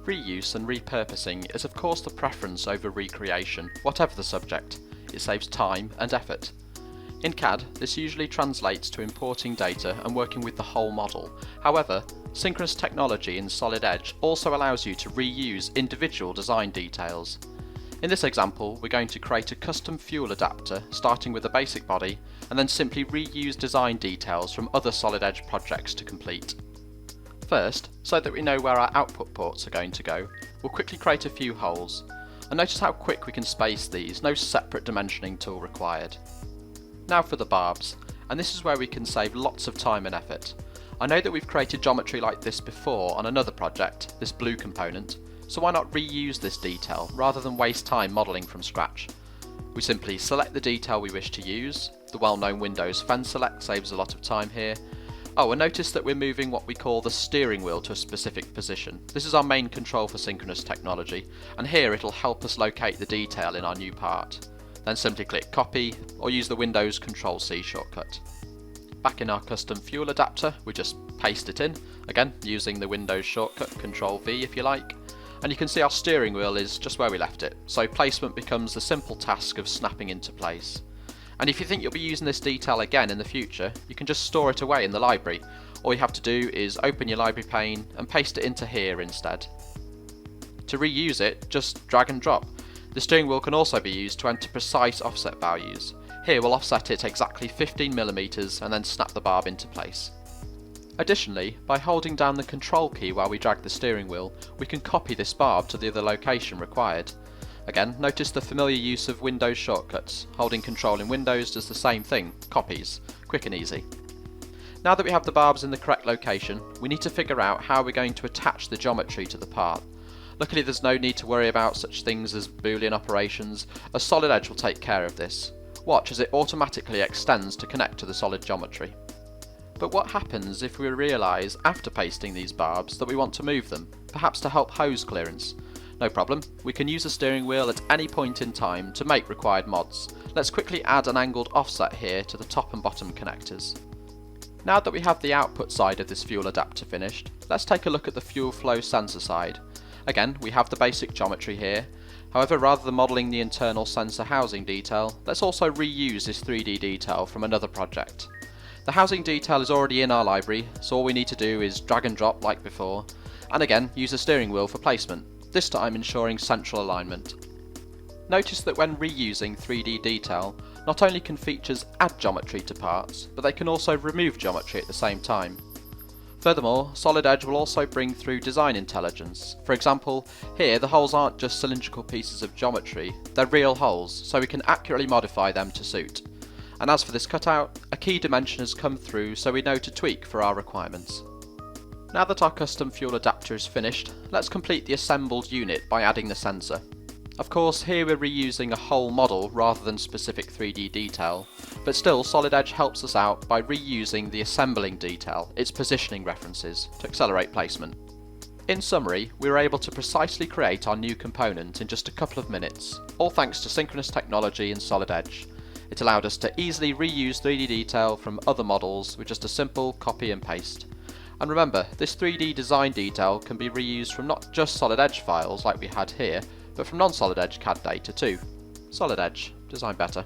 Reuse and repurposing is of course the preference over recreation, whatever the subject. It saves time and effort. In CAD, this usually translates to importing data and working with the whole model. However, synchronous technology in Solid Edge also allows you to reuse individual design details. In this example, we're going to create a custom fuel adapter starting with a basic body and then simply reuse design details from other Solid Edge projects to complete. First, so that we know where our output ports are going to go, we'll quickly create a few holes. And notice how quick we can space these, no separate dimensioning tool required. Now for the barbs, and this is where we can save lots of time and effort. I know that we've created geometry like this before on another project, this blue component, so why not reuse this detail rather than waste time modelling from scratch? We simply select the detail we wish to use. The well-known Windows Fen Select saves a lot of time here. Oh, and notice that we're moving what we call the steering wheel to a specific position. This is our main control for synchronous technology, and here it'll help us locate the detail in our new part. Then simply click copy, or use the Windows Ctrl+C shortcut. Back in our custom fuel adapter, we just paste it in, again using the Windows shortcut Ctrl+V if you like, and you can see our steering wheel is just where we left it, so placement becomes the simple task of snapping into place. And if you think you'll be using this detail again in the future, you can just store it away in the library. All you have to do is open your library pane and paste it into here instead. To reuse it, just drag and drop. The steering wheel can also be used to enter precise offset values. Here we'll offset it exactly 15mm and then snap the barb into place. Additionally, by holding down the control key while we drag the steering wheel, we can copy this barb to the other location required. Again, notice the familiar use of Windows shortcuts. Holding Control in Windows does the same thing, copies, quick and easy. Now that we have the barbs in the correct location, we need to figure out how we're going to attach the geometry to the part. Luckily there's no need to worry about such things as Boolean operations, as Solid Edge will take care of this. Watch as it automatically extends to connect to the solid geometry. But what happens if we realise after pasting these barbs that we want to move them, perhaps to help hose clearance? No problem, we can use the steering wheel at any point in time to make required mods. Let's quickly add an angled offset here to the top and bottom connectors. Now that we have the output side of this fuel adapter finished, let's take a look at the fuel flow sensor side. Again, we have the basic geometry here. However, rather than modelling the internal sensor housing detail, let's also reuse this 3D detail from another project. The housing detail is already in our library, so all we need to do is drag and drop like before, and again use the steering wheel for placement, this time ensuring central alignment. Notice that when reusing 3D detail, not only can features add geometry to parts, but they can also remove geometry at the same time. Furthermore, Solid Edge will also bring through design intelligence. For example, here the holes aren't just cylindrical pieces of geometry, they're real holes, so we can accurately modify them to suit. And as for this cutout, a key dimension has come through so we know to tweak for our requirements. Now that our custom fuel adapter is finished, let's complete the assembled unit by adding the sensor. Of course, here we're reusing a whole model rather than specific 3D detail, but still Solid Edge helps us out by reusing the assembling detail, its positioning references, to accelerate placement. In summary, we were able to precisely create our new component in just a couple of minutes, all thanks to synchronous technology in Solid Edge. It allowed us to easily reuse 3D detail from other models with just a simple copy and paste. And remember, this 3D design detail can be reused from not just Solid Edge files like we had here, but from non-Solid Edge CAD data too. Solid Edge, design better.